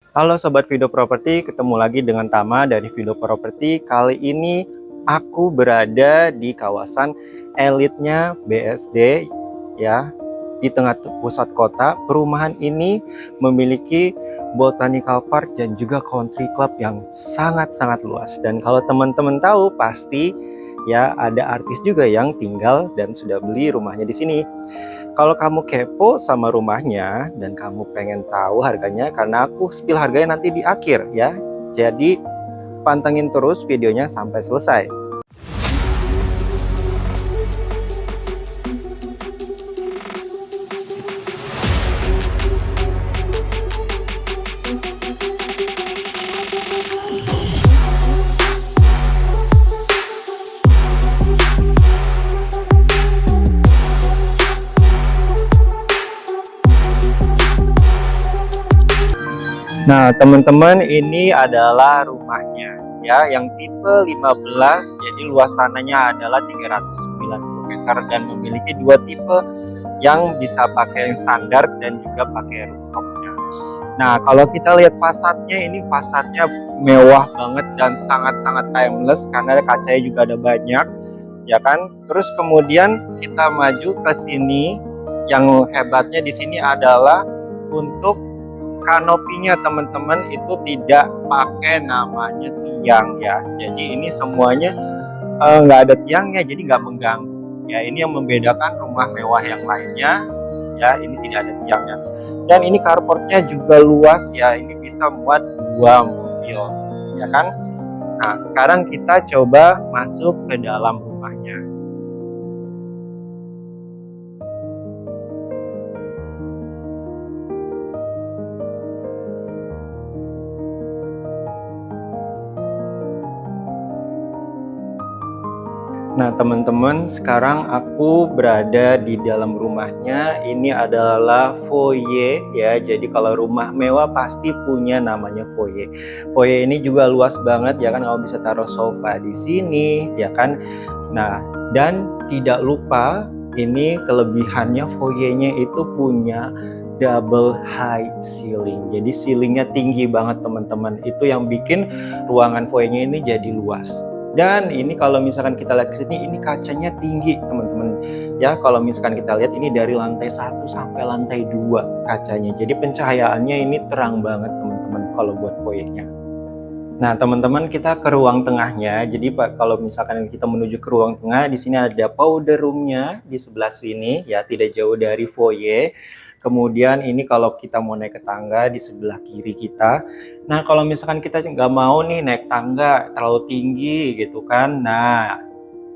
Halo Sobat Video Properti, ketemu lagi dengan Tama dari Video Properti. Kali ini aku berada di kawasan elitnya BSD ya, di tengah pusat kota. Perumahan ini memiliki Botanical Park dan juga Country Club yang sangat-sangat luas. Dan kalau teman-teman tahu pasti ya ada artis juga yang tinggal dan sudah beli rumahnya di sini. Kalau kamu kepo sama rumahnya dan kamu pengen tahu harganya, karena aku spill harganya nanti di akhir ya. Jadi pantengin terus videonya sampai selesai. Nah, teman-teman, ini adalah rumahnya ya, yang tipe 15. Jadi luas tanahnya adalah 390 meter dan memiliki dua tipe yang bisa pakai yang standar dan juga pakai rooftopnya. Nah, kalau kita lihat fasadnya, ini fasadnya mewah banget dan sangat-sangat timeless karena kacanya juga ada banyak, ya kan? Terus kemudian kita maju ke sini, yang hebatnya di sini adalah untuk kanopinya teman-teman itu tidak pakai namanya tiang ya. Jadi ini semuanya nggak ada tiangnya, jadi nggak mengganggu. Ya, ini yang membedakan rumah mewah yang lainnya. Ya, ini tidak ada tiangnya. Dan ini carportnya juga luas ya. Ini bisa muat 2 mobil, ya kan? Nah, sekarang kita coba masuk ke dalam rumahnya. Nah, teman-teman, sekarang aku berada di dalam rumahnya. Ini adalah foyer ya. Jadi kalau rumah mewah pasti punya namanya foyer. Foyer ini juga luas banget ya kan, kamu bisa taruh sofa di sini ya kan. Nah, dan tidak lupa ini kelebihannya, foyernya itu punya double high ceiling. Jadi ceilingnya tinggi banget teman-teman. Itu yang bikin ruangan foyernya ini jadi luas. Dan ini kalau misalkan kita lihat ke sini, ini kacanya tinggi teman-teman ya. Kalau misalkan kita lihat ini dari lantai 1 sampai lantai 2 kacanya, jadi pencahayaannya ini terang banget teman-teman kalau buat foyernya. Nah, teman-teman, kita ke ruang tengahnya. Jadi Pak, kalau misalkan kita menuju ke ruang tengah, di sini ada powder roomnya di sebelah sini ya, tidak jauh dari foyer. Kemudian ini kalau kita mau naik ke tangga di sebelah kiri kita. Nah, kalau misalkan kita nggak mau nih naik tangga terlalu tinggi gitu kan, nah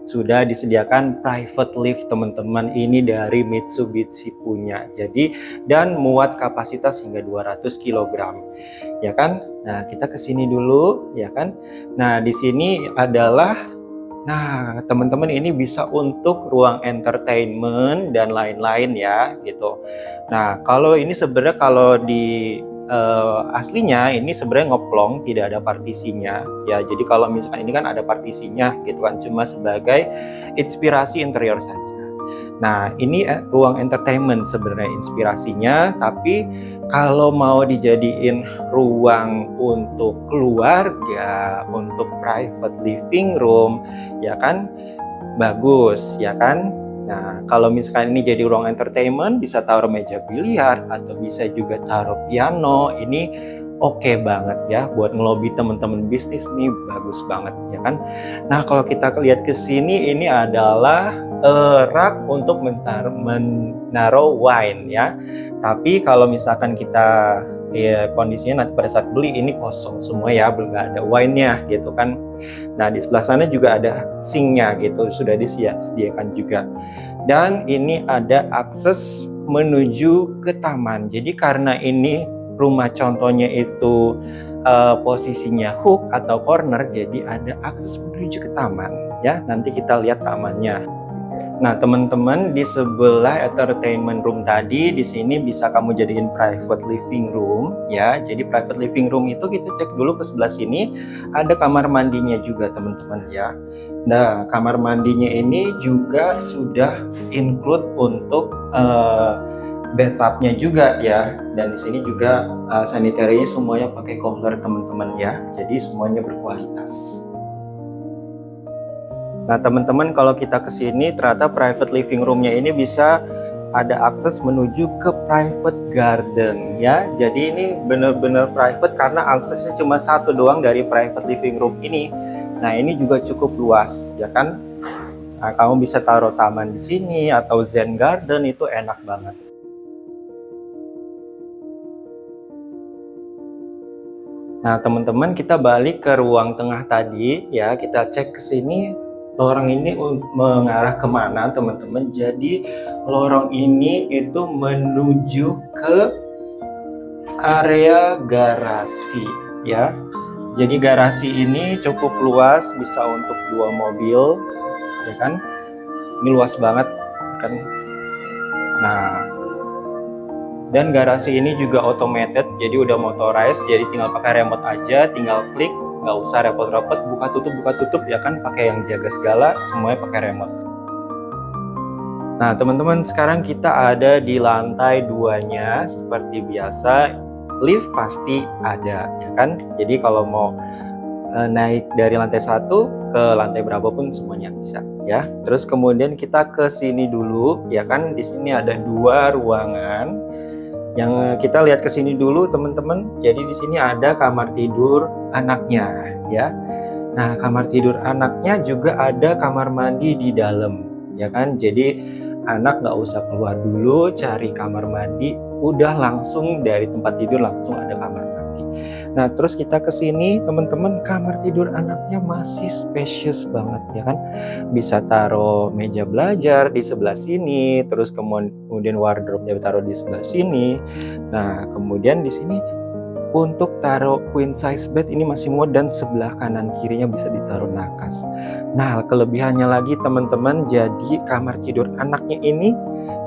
sudah disediakan private lift teman-teman, ini dari Mitsubishi punya. Jadi dan muat kapasitas hingga 200 kg ya kan. Nah, kita ke sini dulu ya kan. Nah, di sini adalah, nah teman-teman, ini bisa untuk ruang entertainment dan lain-lain ya gitu. Nah, kalau ini sebenarnya kalau di aslinya ini sebenarnya ngoplong, tidak ada partisinya ya. Jadi kalau misalkan ini kan ada partisinya gitu kan, cuma sebagai inspirasi interior saja. Nah, ini ruang entertainment sebenarnya inspirasinya, tapi kalau mau dijadiin ruang untuk keluarga, untuk private living room ya kan, bagus ya kan. Nah, kalau misalkan ini jadi ruang entertainment, bisa taruh meja biliar atau bisa juga taruh piano. Ini oke banget ya buat ngelobi teman-teman bisnis, nih bagus banget ya kan. Nah, kalau kita lihat ke sini, ini adalah rak untuk menaruh wine ya. Tapi kalau misalkan kita ya kondisinya nanti pada saat beli ini kosong semua ya, belum ada wine-nya gitu kan. Nah, di sebelah sana juga ada sinknya gitu, sudah disediakan juga. Dan ini ada akses menuju ke taman. Jadi karena ini rumah contohnya itu posisinya hook atau corner, jadi ada akses menuju ke taman ya. Nanti kita lihat tamannya. Nah, teman-teman, di sebelah entertainment room tadi, di sini bisa kamu jadiin private living room ya. Jadi private living room itu kita cek dulu ke sebelah sini, ada kamar mandinya juga teman-teman ya. Nah, kamar mandinya ini juga sudah include untuk bathtubnya juga ya, dan di sini juga sanitarinya semuanya pakai Kohler teman-teman ya, jadi semuanya berkualitas. Nah teman-teman, kalau kita ke sini ternyata private living roomnya ini bisa ada akses menuju ke private garden ya. Jadi ini benar-benar private karena aksesnya cuma satu doang dari private living room ini. Nah ini juga cukup luas ya kan. Nah, kamu bisa taruh taman di sini atau zen garden, itu enak banget. Nah, teman-teman, kita balik ke ruang tengah tadi ya. Kita cek ke sini lorong ini mengarah kemana, teman-teman. Jadi lorong ini itu menuju ke area garasi ya. Jadi garasi ini cukup luas, bisa untuk 2 mobil ya kan. Ini luas banget kan. Nah, dan garasi ini juga automated, jadi udah motorized, jadi tinggal pakai remote aja, tinggal klik, nggak usah repot-repot buka tutup ya kan, pakai yang jaga segala, semuanya pakai remote. Nah teman-teman, sekarang kita ada di lantai 2-nya. Seperti biasa, lift pasti ada ya kan. Jadi kalau mau naik dari lantai 1 ke lantai berapapun semuanya bisa ya. Terus kemudian kita ke sini dulu ya kan. Di sini ada 2 ruangan. Yang kita lihat ke sini dulu teman-teman. Jadi di sini ada kamar tidur anaknya ya. Nah, kamar tidur anaknya juga ada kamar mandi di dalam ya kan. Jadi anak nggak usah keluar dulu cari kamar mandi, udah langsung dari tempat tidur langsung ada kamar mandi. Nah, terus kita ke sini teman-teman, kamar tidur anaknya masih spacious banget ya kan. Bisa taruh meja belajar di sebelah sini, terus kemudian wardrobe-nya taruh di sebelah sini. Nah, kemudian di sini untuk taruh queen size bed ini masih muat, dan sebelah kanan kirinya bisa ditaruh nakas. Nah, kelebihannya lagi teman-teman, jadi kamar tidur anaknya ini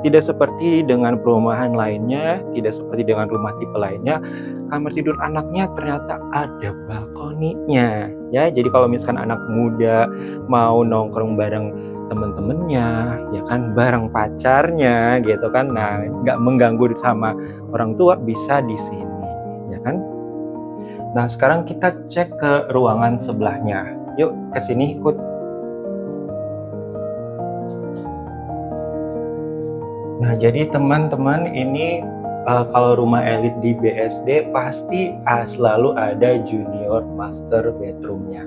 tidak seperti dengan perumahan lainnya, tidak seperti dengan rumah tipe lainnya. Kamar tidur anaknya ternyata ada balkoninya ya. Jadi kalau misalkan anak muda mau nongkrong bareng temen-temennya ya kan, bareng pacarnya gitu kan, nah nggak mengganggu sama orang tua, bisa di sini ya kan. Nah sekarang kita cek ke ruangan sebelahnya, yuk ke sini ikut. Nah jadi teman-teman, ini kalau rumah elit di BSD pasti selalu ada junior master bedroomnya.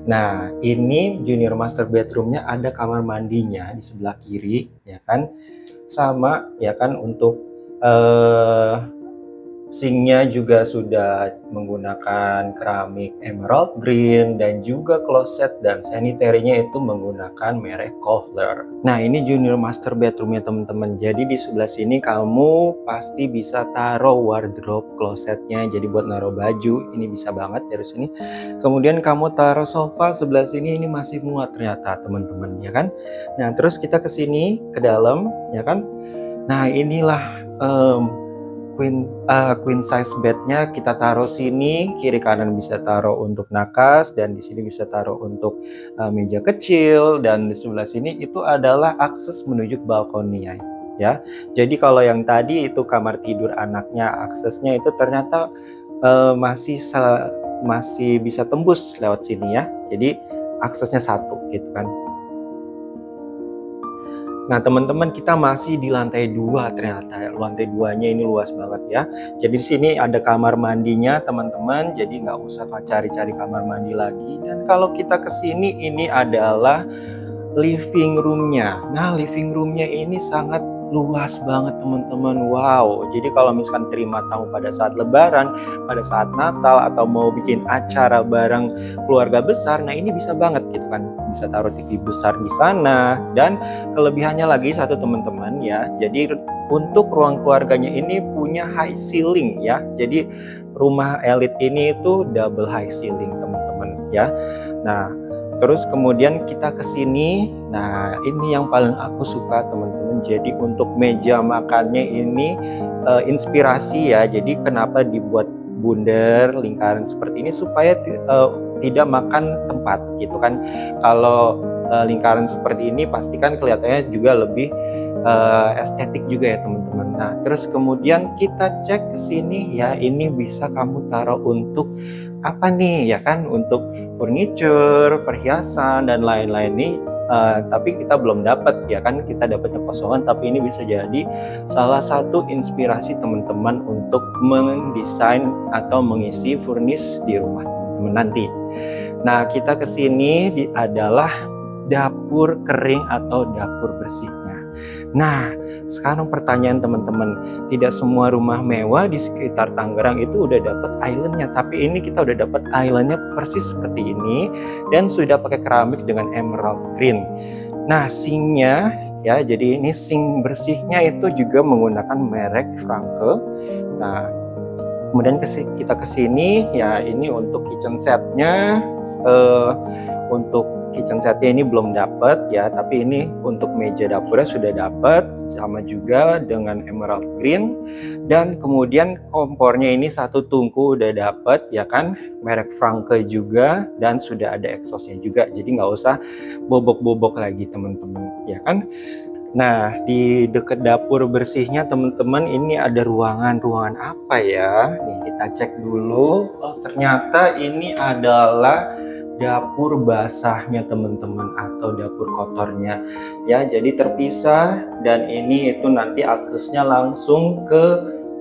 Nah ini junior master bedroomnya ada kamar mandinya di sebelah kiri ya kan, sama ya kan. Untuk sinknya juga sudah menggunakan keramik emerald green, dan juga kloset dan sanitarinya itu menggunakan merek Kohler. Nah ini junior master bedroomnya teman-teman. Jadi di sebelah sini kamu pasti bisa taruh wardrobe klosetnya, jadi buat naruh baju ini bisa banget dari sini. Kemudian kamu taruh sofa sebelah sini, ini masih muat ternyata teman-teman ya kan. Nah terus kita ke sini ke dalam ya kan. Nah inilah queen size bednya kita taruh sini, kiri kanan bisa taruh untuk nakas, dan di sini bisa taruh untuk meja kecil, dan di sebelah sini itu adalah akses menuju ke balkonnya ya. Jadi kalau yang tadi itu kamar tidur anaknya, aksesnya itu ternyata masih bisa tembus lewat sini ya. Jadi aksesnya satu gitu kan. Nah teman-teman, kita masih di lantai 2 ternyata. Lantai 2-nya ini luas banget ya. Jadi di sini ada kamar mandinya teman-teman, jadi nggak usah cari-cari kamar mandi lagi. Dan kalau kita ke sini, ini adalah living room-nya. Nah living room-nya ini sangat luas banget teman-teman. Wow, jadi kalau misalkan terima tamu pada saat lebaran, pada saat Natal, atau mau bikin acara bareng keluarga besar, nah ini bisa banget gitu kan. Bisa taruh TV besar di sana. Dan kelebihannya lagi satu teman-teman ya, jadi untuk ruang keluarganya ini punya high ceiling ya. Jadi rumah elit ini itu double high ceiling teman-teman ya. Nah terus kemudian kita ke sini. Nah ini yang paling aku suka teman-teman. Jadi untuk meja makannya ini inspirasi ya. Jadi kenapa dibuat bundar lingkaran seperti ini, supaya tidak makan tempat gitu kan. Kalau lingkaran seperti ini pastikan kelihatannya juga lebih estetik juga ya teman-teman. Nah, terus kemudian kita cek ke sini ya, ini bisa kamu taruh untuk apa nih ya kan, untuk furniture, perhiasan dan lain-lain nih. Tapi kita belum dapat ya kan, kita dapatnya kosongan, tapi ini bisa jadi salah satu inspirasi teman-teman untuk mendesain atau mengisi furnish di rumah teman-teman nanti. Nah, kita kesini adalah dapur kering atau dapur bersihnya. Nah, sekarang pertanyaan teman-teman, tidak semua rumah mewah di sekitar Tangerang itu udah dapat islandnya, tapi ini kita udah dapat islandnya persis seperti ini dan sudah pakai keramik dengan emerald green. Nah, sinknya ya, jadi ini sink bersihnya itu juga menggunakan merek Franke. Nah, kemudian kita kesini ya, ini untuk kitchen setnya. Untuk kitchen setnya ini belum dapat ya, tapi ini untuk meja dapurnya sudah dapat, sama juga dengan emerald green. Dan kemudian kompornya ini satu tungku udah dapat ya kan, merek Franke juga, dan sudah ada exhaustnya juga, jadi nggak usah bobok-bobok lagi teman-teman ya kan. Nah, di dekat dapur bersihnya teman-teman, ini ada ruangan apa ya? Nih kita cek dulu. Oh, ternyata ini adalah dapur basahnya teman-teman, atau dapur kotornya ya, jadi terpisah. Dan ini itu nanti aksesnya langsung ke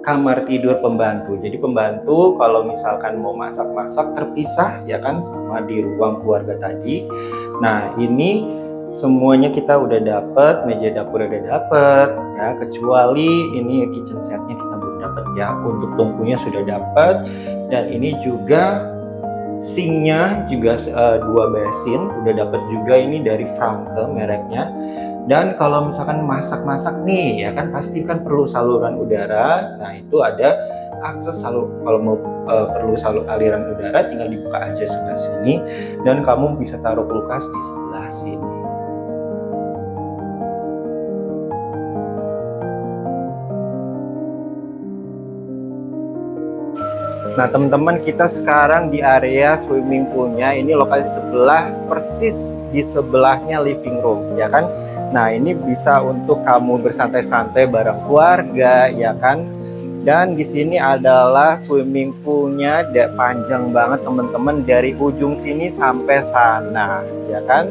kamar tidur pembantu. Jadi pembantu kalau misalkan mau masak-masak terpisah ya kan, sama di ruang keluarga tadi. Nah, ini semuanya kita udah dapat, meja dapur udah dapat ya, kecuali ini kitchen setnya kita belum dapat ya. Untuk tungkunya sudah dapat, dan ini juga sinknya juga 2 basin udah dapat juga, ini dari Franke mereknya. Dan kalau misalkan masak-masak nih ya kan, pasti kan perlu saluran udara. Nah, itu ada akses kalau mau perlu aliran udara, tinggal dibuka aja sebelah sini, dan kamu bisa taruh kulkas di sebelah sini. Nah teman-teman, kita sekarang di area swimming poolnya. Ini lokasi sebelah, persis di sebelahnya living room ya kan. Nah, ini bisa untuk kamu bersantai-santai bareng keluarga ya kan. Dan di sini adalah swimming poolnya, panjang banget teman-teman, dari ujung sini sampai sana ya kan.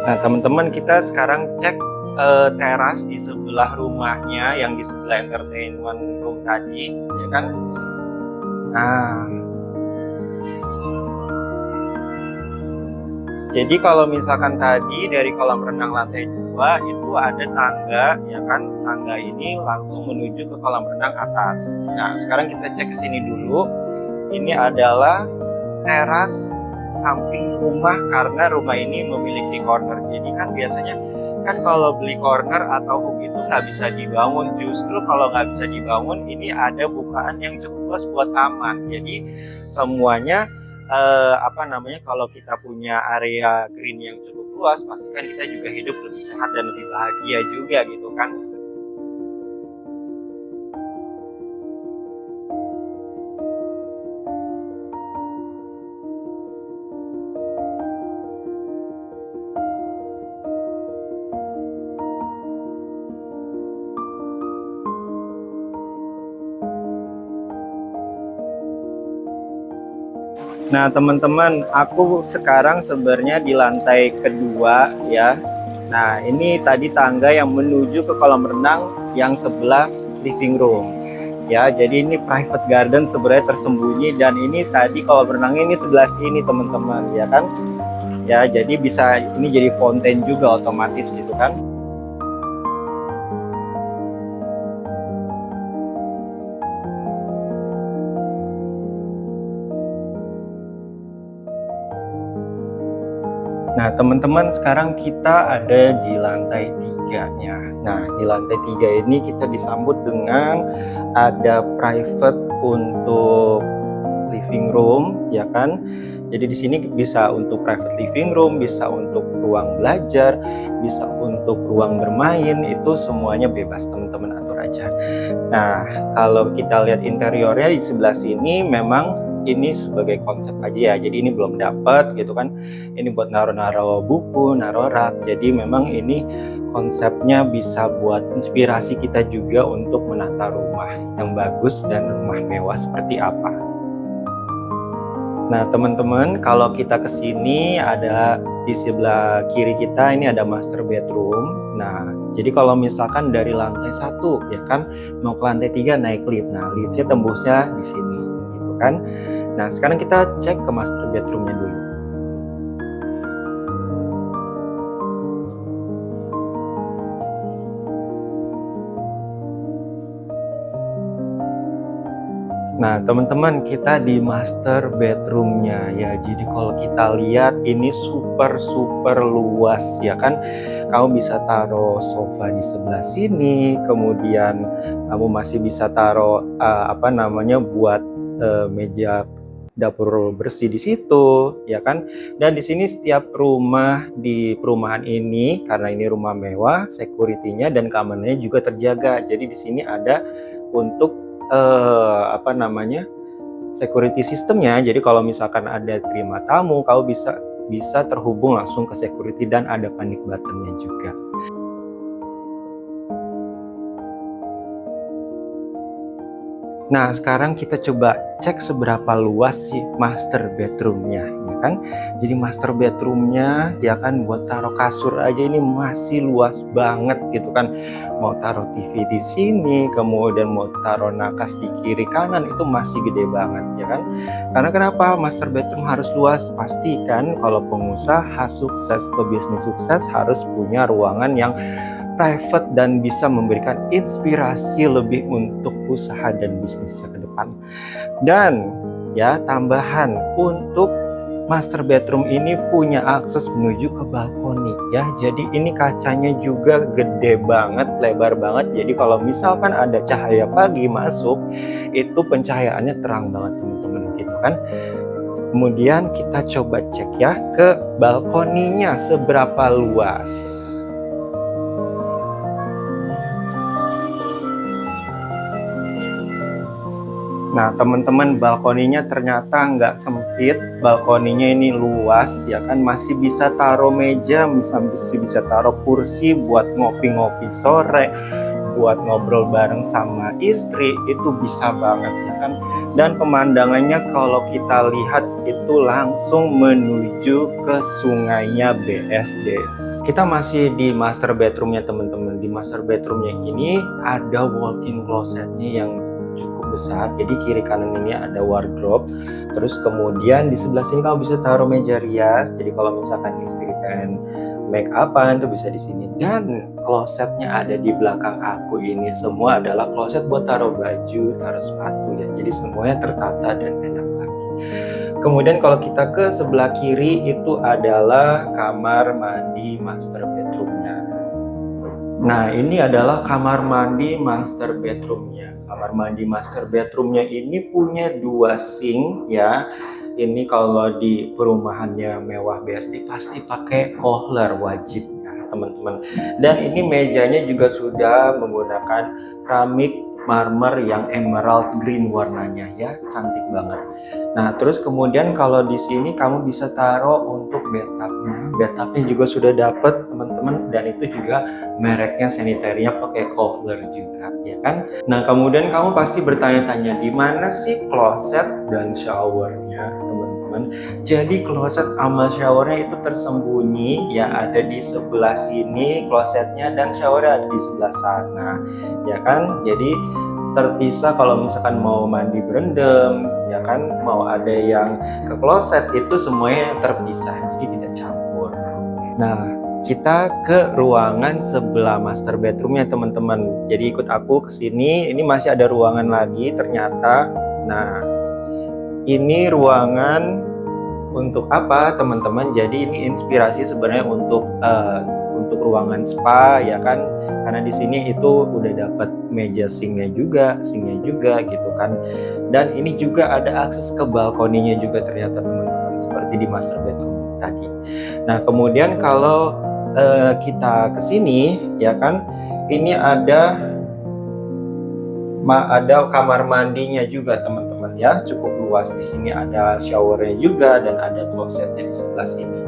Nah teman-teman, kita sekarang cek teras di sebelah rumahnya, yang di sebelah entertainment room tadi ya kan. Nah, jadi kalau misalkan tadi dari kolam renang lantai 2 itu ada tangga ya kan, tangga ini langsung menuju ke kolam renang atas. Nah, sekarang kita cek ke sini dulu. Ini adalah teras samping rumah, karena rumah ini memiliki corner. Jadi kan biasanya kan kalau beli corner atau hook itu nggak bisa dibangun. Justru kalau nggak bisa dibangun, ini ada bukaan yang cukup luas buat taman. Jadi semuanya kalau kita punya area green yang cukup luas, pastikan kita juga hidup lebih sehat dan lebih bahagia juga gitu kan. Nah teman-teman, aku sekarang sebenarnya di lantai kedua ya. Nah, ini tadi tangga yang menuju ke kolam renang yang sebelah living room ya. Jadi ini private garden sebenarnya tersembunyi, dan ini tadi kolam renang ini sebelah sini teman-teman ya kan. Ya, jadi bisa ini jadi fountain juga otomatis gitu kan. Nah teman-teman, sekarang kita ada di lantai 3-nya. Nah, di lantai 3 ini kita disambut dengan ada private untuk living room, ya kan. Jadi di sini bisa untuk private living room, bisa untuk ruang belajar, bisa untuk ruang bermain, itu semuanya bebas, teman-teman atur aja. Nah, kalau kita lihat interiornya di sebelah sini, memang ini sebagai konsep aja ya, jadi ini belum dapat gitu kan. Ini buat naruh-naruh buku, naruh rak. Jadi memang ini konsepnya bisa buat inspirasi kita juga untuk menata rumah yang bagus dan rumah mewah seperti apa. Nah, teman-teman, kalau kita ke sini ada di sebelah kiri kita ini ada master bedroom. Nah, jadi kalau misalkan dari lantai 1 ya kan mau ke lantai 3 naik lift. Nah, liftnya tembusnya di sini gitu kan. Nah, sekarang kita cek ke master bedroomnya dulu. Nah, teman-teman, kita di master bedroomnya ya. Jadi kalau kita lihat ini super luas ya kan. Kamu bisa taruh sofa di sebelah sini, kemudian kamu masih bisa taruh buat meja dapur bersih di situ ya kan. Dan di sini setiap rumah di perumahan ini, karena ini rumah mewah, security-nya dan keamanannya juga terjaga. Jadi di sini ada untuk security sistemnya. Jadi kalau misalkan ada terima tamu, kau bisa terhubung langsung ke security dan ada panic button-nya juga. Nah, sekarang kita coba cek seberapa luas sih master bedroomnya, ya kan? Jadi master bedroomnya dia kan buat taruh kasur aja ini masih luas banget gitu kan. Mau taruh TV di sini, kemudian mau taruh nakas di kiri kanan itu masih gede banget, ya kan? Karena kenapa master bedroom harus luas? Pasti kan kalau pengusaha sukses, pebisnis sukses harus punya ruangan yang private dan bisa memberikan inspirasi lebih untuk usaha dan bisnisnya ke depan. Dan ya, tambahan untuk master bedroom ini punya akses menuju ke balkoni ya. Jadi ini kacanya juga gede banget, lebar banget. Jadi kalau misalkan ada cahaya pagi masuk, itu pencahayaannya terang banget teman-teman gitu kan. Kemudian kita coba cek ya ke balkoninya seberapa luas. Nah, teman-teman, balkoninya ternyata nggak sempit, balkoninya ini luas ya kan, masih bisa taruh meja, masih bisa taruh kursi buat ngopi-ngopi sore, buat ngobrol bareng sama istri, itu bisa banget ya kan. Dan pemandangannya kalau kita lihat itu langsung menuju ke sungainya BSD. Kita masih di master bedroomnya teman-teman. Di master bedroomnya ini ada walk-in closetnya yang cukup besar. Jadi kiri kanan ini ada wardrobe. Terus kemudian di sebelah sini kamu bisa taruh meja rias. Jadi kalau misalkan istri pengen make upan itu bisa di sini. Dan klosetnya ada di belakang aku ini semua adalah kloset buat taruh baju, taruh sepatu ya. Jadi semuanya tertata dan enak lagi. Kemudian kalau kita ke sebelah kiri itu adalah kamar mandi master bedroomnya. Nah, ini adalah kamar mandi master bedroomnya. Kamar mandi master bedroomnya ini punya 2 sink ya. Ini kalau di perumahannya mewah BSD pasti pakai kohler wajib ya teman-teman. Dan ini mejanya juga sudah menggunakan keramik marmer yang emerald green warnanya ya, cantik banget. Nah, terus kemudian kalau di sini kamu bisa taruh untuk bathtubnya. Bathtubnya juga sudah dapat teman-teman, dan itu juga mereknya sanitarinya pakai kohler juga ya kan. Nah, kemudian kamu pasti bertanya-tanya di mana sih kloset dan showernya teman-teman. Jadi kloset sama showernya itu tersembunyi ya, ada di sebelah sini klosetnya dan showernya ada di sebelah sana ya kan. Jadi terpisah kalau misalkan mau mandi berendam ya kan, mau ada yang ke kloset itu semuanya terpisah, jadi tidak campur. Nah, kita ke ruangan sebelah master bedroomnya teman-teman. Jadi ikut aku ke sini, ini masih ada ruangan lagi ternyata. Nah, ini ruangan untuk apa teman-teman? Jadi ini inspirasi sebenarnya untuk untuk ruangan spa ya kan, karena di sini itu udah dapat meja sinknya juga gitu kan. Dan ini juga ada akses ke balkoninya juga ternyata teman-teman, seperti di master bedroom tadi. Nah kemudian kalau kita kesini ya kan, ini ada kamar mandinya juga teman-teman ya, cukup luas. Di sini ada showernya juga dan ada klosetnya di sebelah sini.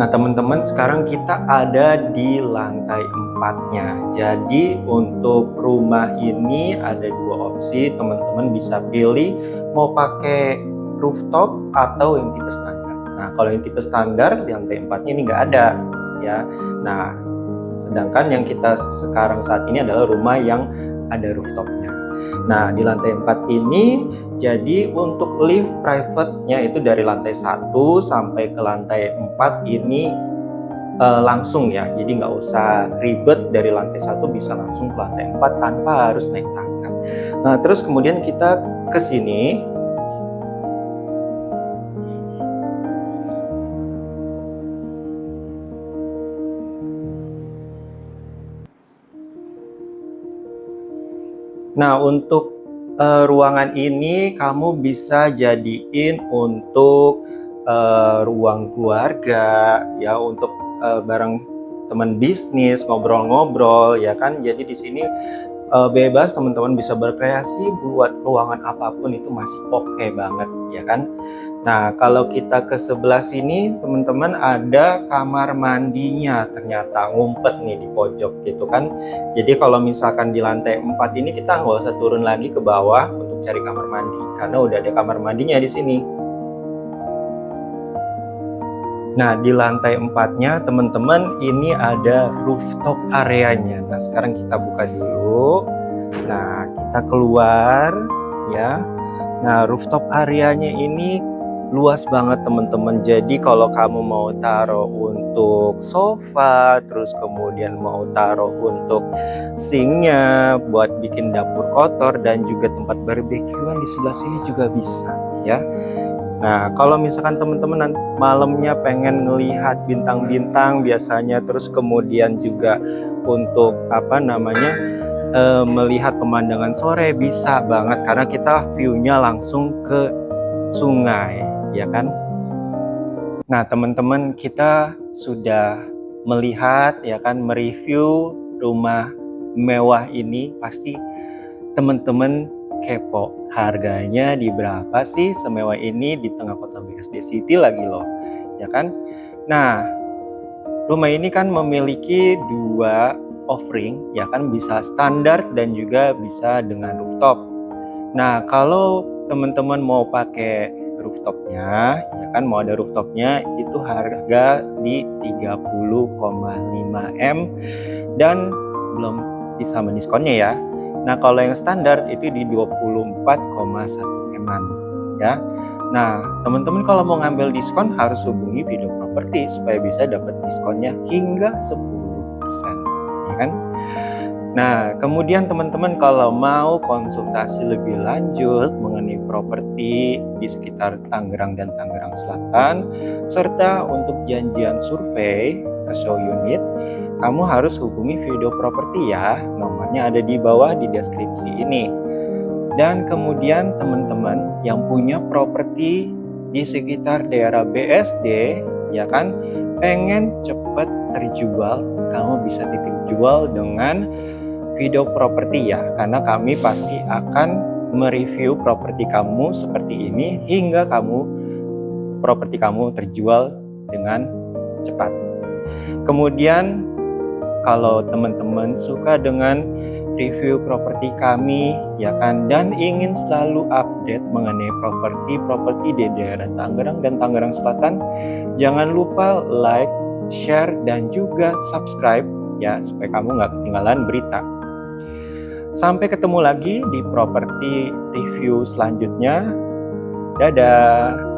Nah teman-teman, sekarang kita ada di lantai 4-nya. Jadi untuk rumah ini ada dua opsi, teman-teman bisa pilih mau pakai rooftop atau yang tipe standar. Nah kalau yang tipe standar di lantai 4-nya ini nggak ada ya. Nah sedangkan yang kita sekarang saat ini adalah rumah yang ada rooftopnya. Nah di lantai 4 ini jadi untuk lift private-nya itu dari lantai 1 sampai ke lantai 4 ini langsung ya. Jadi nggak usah ribet, dari lantai 1 bisa langsung ke lantai 4 tanpa harus naik tangga. Nah terus kemudian kita ke sini. Nah untuk ruangan ini kamu bisa jadiin untuk ruang keluarga ya, untuk bareng teman bisnis ngobrol-ngobrol ya kan. Jadi di sini bebas teman-teman bisa berkreasi buat ruangan apapun, itu masih oke banget ya kan. Nah kalau kita ke sebelah sini teman-teman, ada kamar mandinya, ternyata ngumpet nih di pojok gitu kan. Jadi kalau misalkan di lantai 4 ini kita nggak usah turun lagi ke bawah untuk cari kamar mandi, karena udah ada kamar mandinya di sini. Nah di lantai 4-nya teman-teman ini ada rooftop areanya. Nah sekarang kita buka dulu. Nah kita keluar ya. Nah rooftop areanya ini luas banget teman-teman. Jadi kalau kamu mau taruh untuk sofa, terus kemudian mau taruh untuk sinknya buat bikin dapur kotor, dan juga tempat barbekyuan di sebelah sini juga bisa ya. Nah kalau misalkan teman-teman malamnya pengen ngelihat bintang-bintang biasanya, terus kemudian juga untuk melihat pemandangan sore, bisa banget karena kita view-nya langsung ke sungai ya kan. Nah teman-teman, kita sudah melihat ya kan, mereview rumah mewah ini. Pasti teman-teman kepo, harganya di berapa sih semewah ini di tengah kota BSD City lagi loh ya kan. Nah rumah ini kan memiliki dua offering ya kan, bisa standar dan juga bisa dengan rooftop. Nah kalau teman-teman mau pakai rooftopnya ya kan, mau ada rooftopnya, itu harga di 30,5 M dan belum sama diskonnya ya. Nah kalau yang standar itu di 24,1 M-an ya. Nah teman-teman kalau mau ngambil diskon harus hubungi Video Property supaya bisa dapat diskonnya hingga 10% ya kan. Nah kemudian teman-teman kalau mau konsultasi lebih lanjut mengenai properti di sekitar Tangerang dan Tangerang Selatan, serta untuk janjian survei ke show unit, kamu harus hubungi Video Property ya. Nomornya ada di bawah di deskripsi ini. Dan kemudian teman-teman yang punya properti di sekitar daerah BSD ya kan, pengen cepat terjual, kamu bisa titip jual dengan Video Property ya, karena kami pasti akan mereview properti kamu seperti ini hingga properti kamu terjual dengan cepat. Kemudian kalau teman-teman suka dengan review properti kami ya kan, dan ingin selalu update mengenai properti di daerah Tangerang dan Tangerang Selatan, jangan lupa like, share, dan juga subscribe ya, supaya kamu nggak ketinggalan berita. Sampai ketemu lagi di properti review selanjutnya. Dadah.